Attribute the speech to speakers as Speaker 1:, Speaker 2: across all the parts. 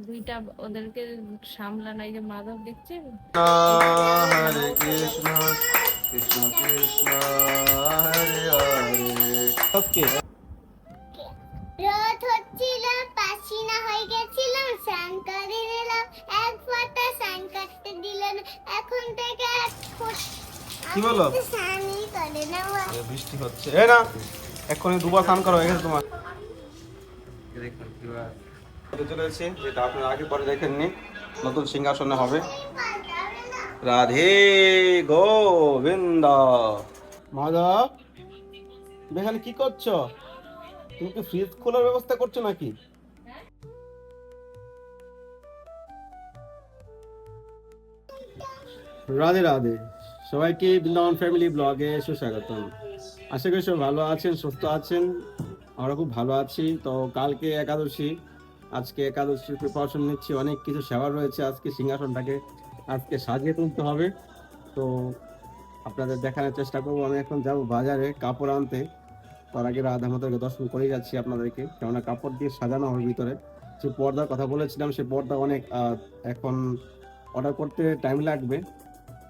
Speaker 1: দুইটা ওদেরকে সামলানো, এই যে মাধব দেখছেন,
Speaker 2: হরে কৃষ্ণ কৃষ্ণ কৃষ্ণ হরে হরে। আজকে
Speaker 3: রথ হচ্ছিল, পাসিনা হয়ে গেছিলাম, স্নান করে নিলাম, এক ফোঁটা স্নান করতে দিল না, এখন থেকে
Speaker 2: কি বলো?
Speaker 3: স্নানই করে না।
Speaker 2: বৃষ্টি হচ্ছে, এই না এক্ষুনি দুবার স্নান করা হয়ে গেছে তোমার। দেখুন চলে এসেছি, যেটা আপনারা আগে পরে দেখেননি, নতুন সিংহাসনে হবে। রাধে গোবিন্দ। মাধব, তুমি এখানে কি করছো? তুমি কি ফ্রিজ খোলার ব্যবস্থা করছো নাকি? রাধে রাধে, সবাইকে বৃন্দাবন ফ্যামিলি ব্লগে সুস্বাগতম। আশা করি সব ভালো আছেন, সুস্থ আছেন। আমরা খুব ভালো আছি। তো কালকে একাদশী, আজকে একাদশীর প্রিপারেশন নিচ্ছি। অনেক কিছু সেবা রয়েছে, আজকে সিংহাসনটাকে আজকে সাজিয়ে তুলতে হবে। তো আপনাদের দেখানোর চেষ্টা করবো। আমি এখন যাবো বাজারে কাপড় আনতে। তার আগে রাধা মাতাকে দর্শন করে যাচ্ছি আপনাদেরকে, কেননা কাপড় দিয়ে সাজানো হবে ভিতরে। যে পর্দার কথা বলেছিলাম, সে পর্দা অনেক এখন অর্ডার করতে টাইম লাগবে।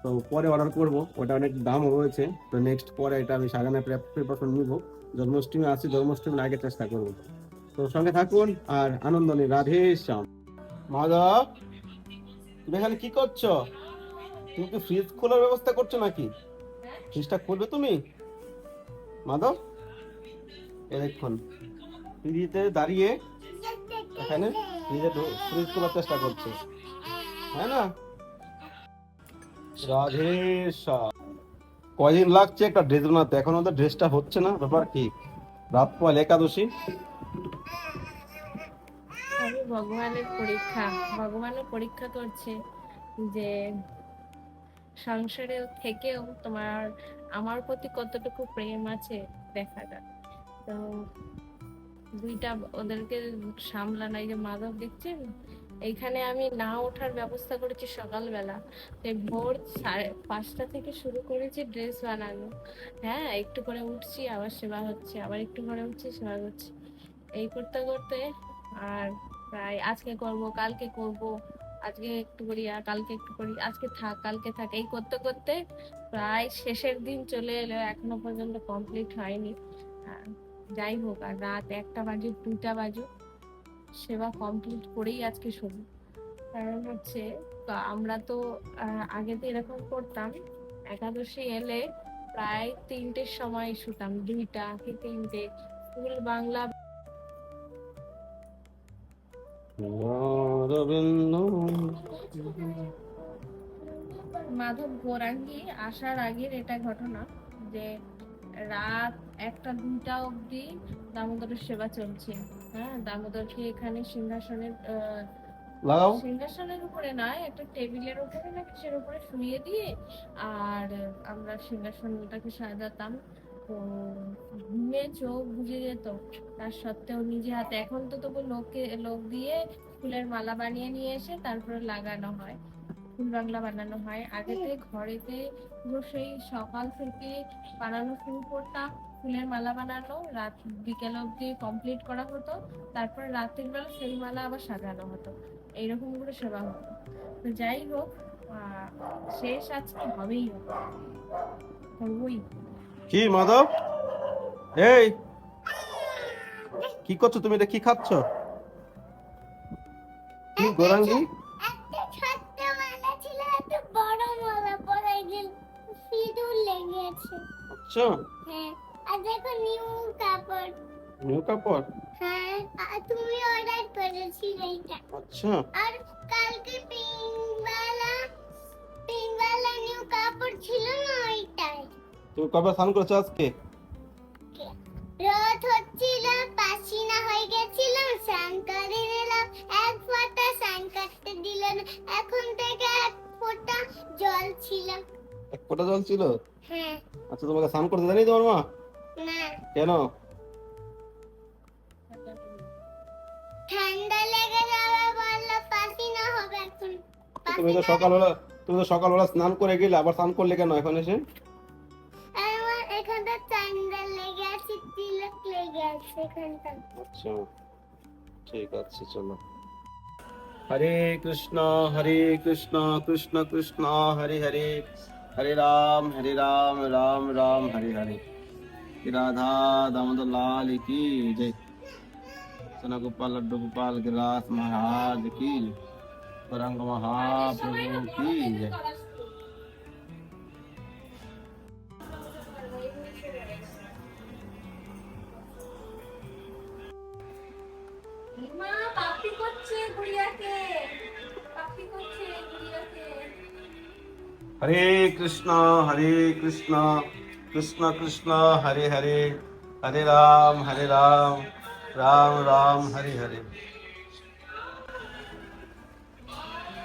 Speaker 2: তো পরে অর্ডার করব, ওটা অনেক দাম রয়েছে। তো নেক্সট পরে এটা আমি সাজানোর প্রিপারেশন নিব। জন্মাষ্টমী আছে, জন্মাষ্টমীর আগে চেষ্টা করব। তো সঙ্গে থাকুন আর আনন্দ নিন। রাধে শ্যাম। মাধব, তুমি এখানে কি করছো? তুমি কি ফ্রিজ খোলার ব্যবস্থা করছো নাকি? ফ্রিজটা খুলবে তুমি? মাধব, এ দেখুন ফ্রিজে দাঁড়িয়ে এখানে ফ্রিজ খোলার চেষ্টা করছে, হ্যাঁ না? রাধে শ্যাম। কয়দিন লাগছে একটা ড্রেস বানাতে, এখন ওদের ড্রেসটা হচ্ছে না, ব্যাপার কি? রাত পয়লা একাদশী।
Speaker 1: আমি ভগবানের পরীক্ষা, ভগবানের পরীক্ষা করছে যে সংসারে থেকেও তোমার আমার প্রতি কতটুকু প্রেম আছে দেখা যাক। তো দুইটা ওদেরকে সামলানো, এই যে মাধব দেখছেন, এইখানে আমি না ওঠার ব্যবস্থা করেছি সকালবেলা। ভোর 5:30 থেকে শুরু করেছি ড্রেস বানানো। হ্যাঁ, একটু করে উঠছি, আবার সেবা হচ্ছে, আবার একটু করে উঠছি, সেবা হচ্ছে, এই করতে করতে আর প্রায় আজকে করব, কালকে করব, আজকে একটু করি আর কালকে একটু করি, আজকে থাক কালকে থাক, এই করতে করতে প্রায় শেষের দিন চলে এলো, এখনো পর্যন্ত কমপ্লিট হয়নি। আর যাই হোক, আর রাত 1টা বাজুক 2টা বাজুক, সেবা কমপ্লিট করেই আজকে শুরু। কারণ হচ্ছে আমরা তো আগে তো এরকম করতাম, একাদশী এলে প্রায় 3টের সময় শুতাম, 2টা কি 3টে, স্কুল বাংলা। মাধব গৌরাঙ্গী আসার আগের এটা ঘটনা যে রাত 1টা 2টা অবধি দামোদরের সেবা চলছে। হ্যাঁ, দামোদরকে এখানে সিংহাসনের সিংহাসনের উপরে নয়, একটা টেবিলের উপরে না কিসের উপরে শুইয়ে দিয়ে আর আমরা সিংহাসনটাকে সাজাতাম। তো ঘুমে চোখ বুজে যেত, তার সত্ত্বেও নিজে হাতে, এখন তো তবু লোক দিয়ে ফুলের মালা বানিয়ে নিয়ে এসে তারপরে লাগানো হয়, ফুল বাংলা বানানো হয়। আগেতে ঘরেতে পুরো সেই সকাল থেকে বানানো শুরু করতাম, ফুলের মালা বানানো রাত বিকেল অবধি কমপ্লিট করা হতো, তারপর রাতের বেলা সেই মালা আবার সাজানো হতো, এইরকম করে সেবা হতো। তো যাই হোক, শেষ আজকে হবেই, করবই।
Speaker 2: কি মাধব, এই কি করছো তুমি? এটা কি খাচ্ছ? কি গৌরাঙ্গী?
Speaker 3: একটা ছোট্ট মালা ছিল, একটা বড় মালা পরে গেল, সিঁদুর লেগে আছে।
Speaker 2: আচ্ছা,
Speaker 3: হ্যাঁ, আর দেখো নিউ কাপড়।
Speaker 2: নিউ কাপড়?
Speaker 3: হ্যাঁ, আর তুমি অর্ডার করেছিলে এটা।
Speaker 2: আচ্ছা,
Speaker 3: আর কালকে পিঙ্ক ওয়ালা নিউ কাপড় ছিল না, ওইটাই।
Speaker 2: তুমি কবে স্নান করেছো আজকে?
Speaker 3: রথ হচ্ছিল, পাসিনা হয়ে গেছিলাম, স্নান করে নিলাম, এক ফোঁটা স্নান করতে দিল না, এখন থেকে এক ফোঁটা জল ছিল।
Speaker 2: এক ফোঁটা জল ছিল?
Speaker 3: হ্যাঁ।
Speaker 2: আচ্ছা, তোমাকে স্নান করতে দেয়নি তোমার মা?
Speaker 3: না,
Speaker 2: কেন?
Speaker 3: ঠান্ডা লেগে যাবে বললো, পাসিনা হবে এখন।
Speaker 2: তুমি তো সকালবেলা স্নান করে গেলে, আবার স্নান করলে কেন এখন এসে?
Speaker 3: আমার এখানটা ঠান্ডা লেগে আছে, তিলক লেগে আছে এখানটা।
Speaker 2: আচ্ছা, ঠিক আছে, চলো। हरे कृष्णा कृष्ण कृष्ण हरे हरे, हरे राम राम राम हरे हरे। राधा दामोदर लाल की जय। सना गोपाल लड्डू गोपाल गिरिराज महाराज की जय। गौरांग महाप्रभु की जय।
Speaker 1: মা পাপি করছে গুড়িয়াকে, পাপি করছে গুড়িয়াকে।
Speaker 2: हरे कृष्णा कृष्ण कृष्ण हरे हरे, हरे राम राम राम हरे हरे।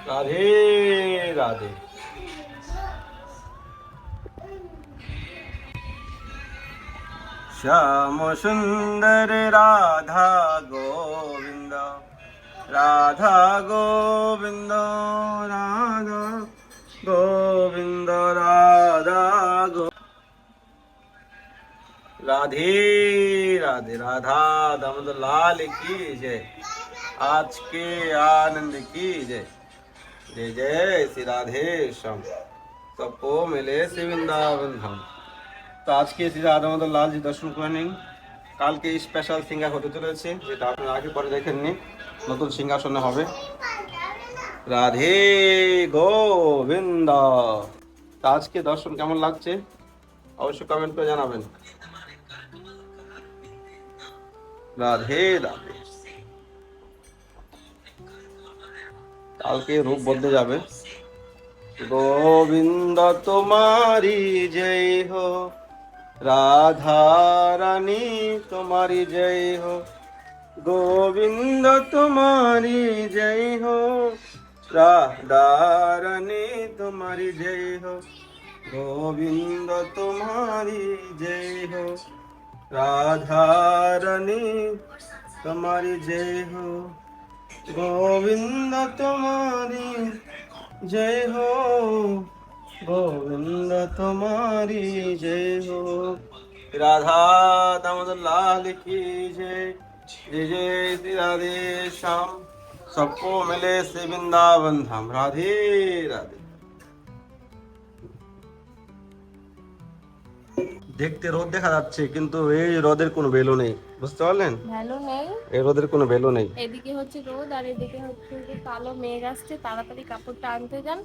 Speaker 2: राधे राधे। श्याम सुंदर राधा गोविंद, राधा गोविंद राधा गोविंद राधा गो। राधे राधे। राधा दामोदर लाल की जय। आज के आनंद की जय। जय जय श्री राधे श्याम, सबको मिले श्री वृंदावन धाम। তো আজকে শ্রী রাধা দামোদর লালজি দর্শন করে নিন। কালকে স্পেশাল সিঙ্গার হতে চলেছে, যেটা আপনারা আগে পরে দেখেননি, নতুন সিংহাসনে হবে। রাধে গোবিন্দ। তো আজকে দর্শন কেমন লাগছে অবশ্যই কমেন্ট করে জানাবেন। রাধে রাধে। কালকে রূপ বদলে যাবে। গোবিন্দ তোমারি জয় হো, राधा रानी तुम्हारी जय हो। गोविंद तुम्हारी जय हो, राधा रानी तुम्हारी जय हो। गोविंद तुम्हारी जय हो, राधा रानी तुम्हारी जय हो। गोविंद तुम्हारी जय हो, गोविंद तुम्हारी जय हो। राधा दामोदर लाल की जय। जय जय श्री राधे श्याम, सबको मिले श्री वृंदावन धाम। राधे राधे। দেখতে রোদ দেখা যাচ্ছে, কিন্তু এই রোদের কোনো ভ্যালু নেই, বুঝতে পারলেন?
Speaker 1: ভ্যালু নেই,
Speaker 2: এই রোদের কোনো ভ্যালু নেই।
Speaker 1: এদিকে হচ্ছে রোদ আর এদিকে হচ্ছে যে কালো মেঘ আসছে। তাড়াতাড়ি কাপড়টা আনতে যান,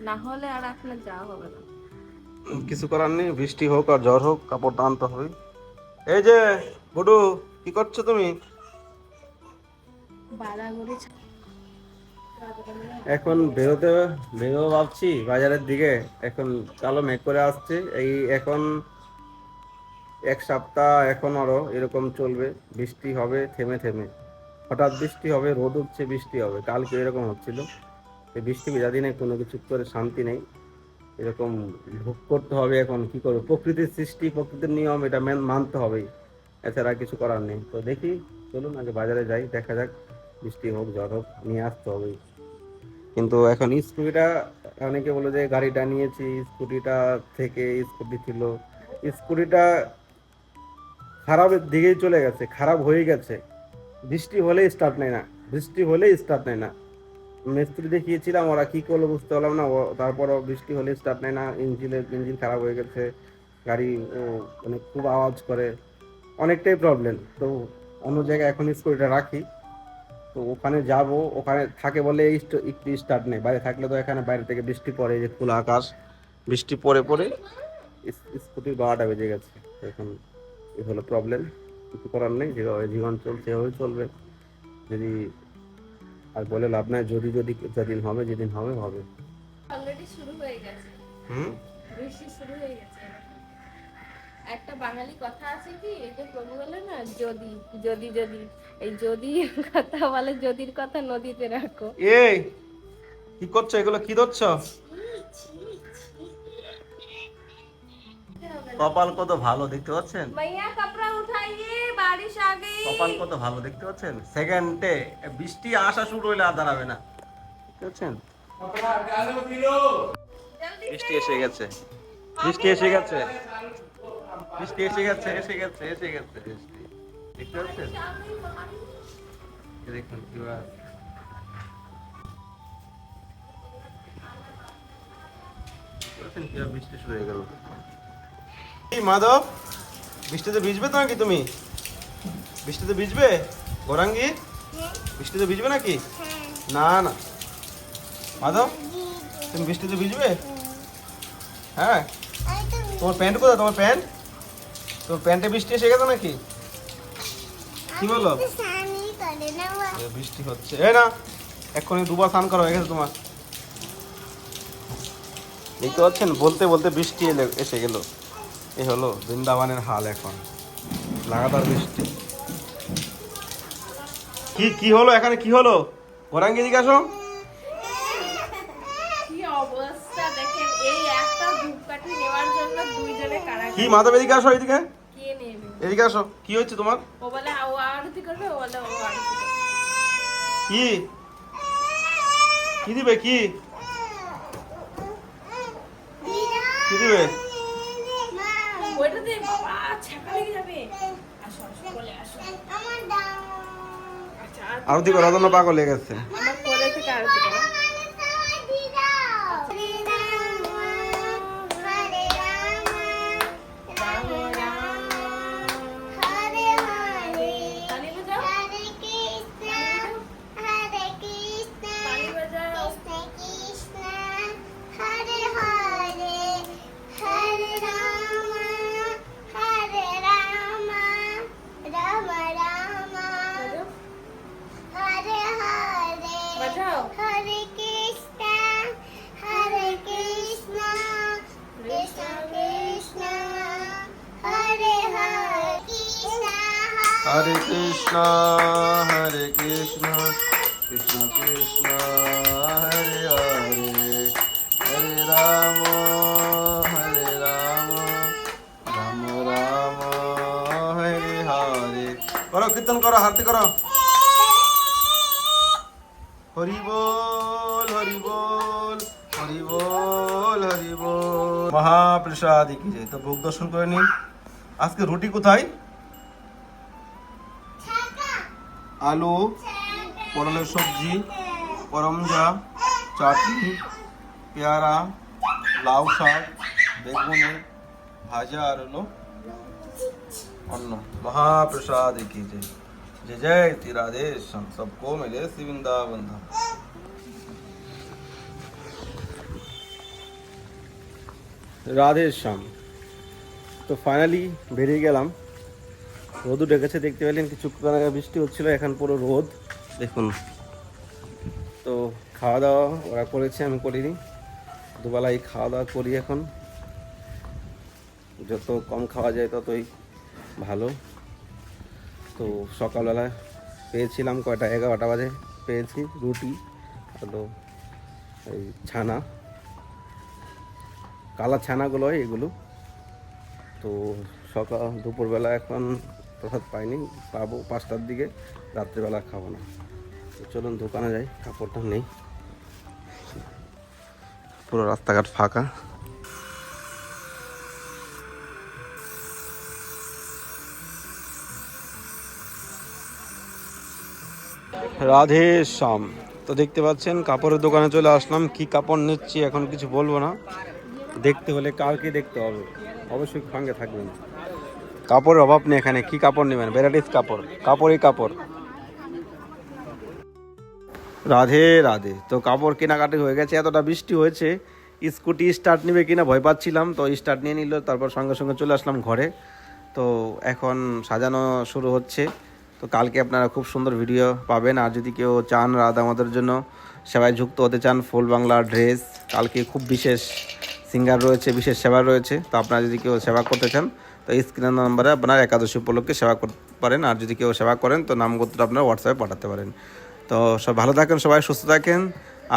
Speaker 1: না হলে আর আপনার যাওয়া হবে না।
Speaker 2: কিছু করার নেই, বৃষ্টি হোক আর ঝড় হোক কাপড় আনতে হবে। এই যে গুডু, কি করছো তুমি?
Speaker 1: বাড়াগুড়ি
Speaker 2: এখন বেরোবো ভাবছি বাজারের দিকে। এখন কালো মেঘ করে আসছে, এই এখন এক সপ্তাহ এখন আরো এরকম চলবে। বৃষ্টি হবে থেমে থেমে, হঠাৎ বৃষ্টি হবে, রোদ উঠছে, বৃষ্টি হবে। কালকে এরকম হচ্ছিল। এই বৃষ্টি ভেজা দিনে কোনো কিছু করে শান্তি নেই, এরকম ভোগ করতে হবে। এখন কি করবো, প্রকৃতির সৃষ্টি, প্রকৃতির নিয়ম, এটা মানতে হবে, এছাড়া কিছু করার নেই। তো দেখি, চলুন আগে বাজারে যাই, দেখা যাক, বৃষ্টি হোক ঝড় হোক নিয়ে আসতে হবে। কিন্তু এখন স্কুটিটা, অনেকে বলে যে গাড়িটা নিয়েছি, স্কুটিটা থেকে স্কুটি ছিল, স্কুটিটা খারাপের দিকেই চলে গেছে, খারাপ হয়ে গেছে। বৃষ্টি হলেই স্টার্ট নেয় না, বৃষ্টি হলেই স্টার্ট নেয় না। মিস্ত্রি দেখিয়েছিলাম, ওরা কি করলো বুঝতে পারলাম না। তারপরও বৃষ্টি হলে স্টার্ট নেয় না, ইঞ্জিন খারাপ হয়ে গেছে, গাড়ি মানে খুব আওয়াজ করে, অনেকটাই প্রবলেম। তো অন্য জায়গায় এখন স্কুটিটা রাখি, তো ওখানে যাব, ওখানে থাকে বলে একটু স্টার্ট নেই। বাইরে থাকলে তো এখানে বাইরে থেকে বৃষ্টি পড়ে, যে খোলা আকাশ, বৃষ্টি পড়ে পড়ে স্কুটির বারোটা বেজে গেছে। এখন এই হলো প্রবলেম, কিছু করার নেই, যেভাবে জীবন চলছে এভাবে চলবে। যদি আর বলে লাভ নাই, যেদিন হবে হবে।
Speaker 1: অলরেডি শুরু হয়ে গেছে, বৃষ্টি শুরু হয়ে গেছে। একটা বাঙালি কথা আছে কি, এই যে প্রভু বলে না, যদি যদি যদি, এই যদি কথা বলে, যদির কথা নদীতে রাখো।
Speaker 2: এই কি করছো, এগুলো কি ধরছো? কপাল কত ভালো দেখতে পাচ্ছেন,
Speaker 1: মাইয়া কাপড়া উঠাইয়ে বারিশ আ গই।
Speaker 2: কপাল কত ভালো দেখতে পাচ্ছেন। সেকেন্ডে বৃষ্টি আসা শুরু হইলে আর দাঁড়াবে না, দেখতে পাচ্ছেন? বৃষ্টি এসে গেছে, বৃষ্টি এসে গেছে, বৃষ্টি এসে গেছে, বৃষ্টি দেখতে পাচ্ছেন? দেখুন পাচ্ছেন কিভাবে বৃষ্টি শুরু হয়ে গেল। কি মাধব, বৃষ্টিতে ভিজবে তো নাকি তুমি? বৃষ্টিতে ভিজবে গৌরাঙ্গী? বৃষ্টিতে ভিজবে নাকি? না না মাধব, তুমি বৃষ্টিতে ভিজবে? হ্যাঁ। তোমার প্যান্ট কোথায়? তোমার প্যান্ট, তোমার প্যান্টে বৃষ্টি এসে গেছে নাকি? কি বলো? বৃষ্টি হচ্ছে, এই না এক্ষুনি দুবার স্নান করা হয়ে গেছে তোমার। দেখতে পাচ্ছেন, বলতে বলতে বৃষ্টি এসে গেল। এ হলো বৃন্দাবনের হাল, এখন লাগাতার বৃষ্টি। কি কি হলো এখানে, কি হলো? গৌরাঙ্গী এদিকে আসো।
Speaker 1: কি অবস্থা দেখেন, এই একটা ধূপকাঠি নেওয়ার জন্য দুইজনে কারাকারি।
Speaker 2: কি মাধব এদিকে আসো, এদিকে
Speaker 1: কে নেবে?
Speaker 2: এদিকে আসো। কি হচ্ছে তোমার?
Speaker 1: ও বলে ও আরতি করবে, ও বলে ও আরতি করবে।
Speaker 2: কি কি দিবে? কি কি দিবে?
Speaker 1: ওইটা দিয়ে বাবা ছাকা লেগে যাবে। আসো আসো বলে আসো। আচ্ছা
Speaker 2: আরতি করার জন্য পাগল হয়ে গেছে।
Speaker 1: আমার কোলে থেকে আরতি করো। তালি বাজাও। বাজাও।
Speaker 3: Hare Krishna, Krishna Krishna, Hare Hare,
Speaker 2: হরে কৃষ্ণ হরে কৃষ্ণ, কৃষ্ণ কৃষ্ণ হরে হরে, হরে রাম রাম রাম হরে হরে। করো কীর্তন করো, আরতি করো। হরি বল হরি বল হরি বল হরি বল। মহাপ্রসাদ কি যায়, তো ভোগ দর্শন করে নিন। আজকে রুটি কোথায়? আলু, পটলের সবজি, করমজা, চাটনি, পেয়ারা, লাউ শাক, বেগুনের ভাজা আর হলো অন্ন। মহাপ্রসাদ কি যায়। जय जय श्री राधे श्याम, सबको मिले श्री वृंदावन धाम। রাধে শ্যাম। তো ফাইনালি বেরিয়ে গেলাম। রোদও ডেকেছে, দেখতে পেলেন কিছুক্ষণ আগে বৃষ্টি হচ্ছিল, এখন পুরো রোদ দেখুন। তো খাওয়া দাওয়া ওরা করেছে, আমি করিনি। দুবেলাই খাওয়া দাওয়া করি এখন, যত কম খাওয়া যায় ততই ভালো। তো সকালবেলা পেয়েছিলাম কয়টা, 11টা বাজে পেয়েছি রুটি, হলো এই ছানা, কালা ছানাগুলো এগুলো। তো দুপুরবেলা এখন প্রসাদ পাইনি, পাবো 5টার দিকে, রাত্রিবেলা খাবো না। তো চলুন দোকানে যাই, কাপড়টা নেই, পুরো রাস্তাঘাট ফাঁকা। রাধে শ্যাম। তো দেখতে পাচ্ছেন কাপড়ের দোকানে চলে আসলাম। কি কাপড় নিচ্ছি এখন কিছু বলবো না, দেখতে হলে কালকে দেখতে হবে, অবশ্যই সঙ্গে থাকবেন। কাপড়ের অভাব নেই এখানে, কি কাপড় নেবেন, ভ্যারাইটিস কাপড়, কাপড়ই কাপড়। রাধে রাধে। তো কাপড় কেনাকাটি হয়ে গেছে, এতটা বৃষ্টি হয়েছে, স্কুটি স্টার্ট নেবে কিনা ভয় পাচ্ছিলাম। তো স্টার্ট নিয়ে নিল, তারপর সঙ্গে সঙ্গে চলে আসলাম ঘরে। তো এখন সাজানো শুরু হচ্ছে। তো কালকে আপনারা খুব সুন্দর ভিডিও পাবেন। আর যদি কেউ চান রাধা আমাদের জন্য সেবায় যুক্ত হতে চান, ফুল বাংলা ড্রেস, কালকে খুব বিশেষ সিঙ্গার রয়েছে, বিশেষ সেবা রয়েছে। তো আপনারা যদি কেউ সেবা করতে চান তো এই স্ক্রিনের নাম্বারে আপনার একাদশী উপলক্ষে সেবা করতে পারেন। আর যদি কেউ সেবা করেন তো নামগোত্র আপনার হোয়াটসঅ্যাপে পাঠাতে পারেন। তো সব ভালো থাকেন, সবাই সুস্থ থাকেন,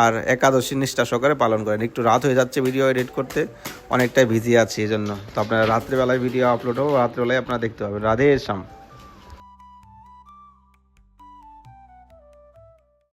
Speaker 2: আর একাদশী নিষ্ঠা সহকারে পালন করেন। একটু রাত হয়ে যাচ্ছে ভিডিও এডিট করতে, অনেকটাই বিজি আছি এই জন্য। তো আপনারা রাত্রিবেলায় ভিডিও আপলোড হবে, রাত্রিবেলায় আপনারা দেখতে পাবেন। রাধে শ্যাম।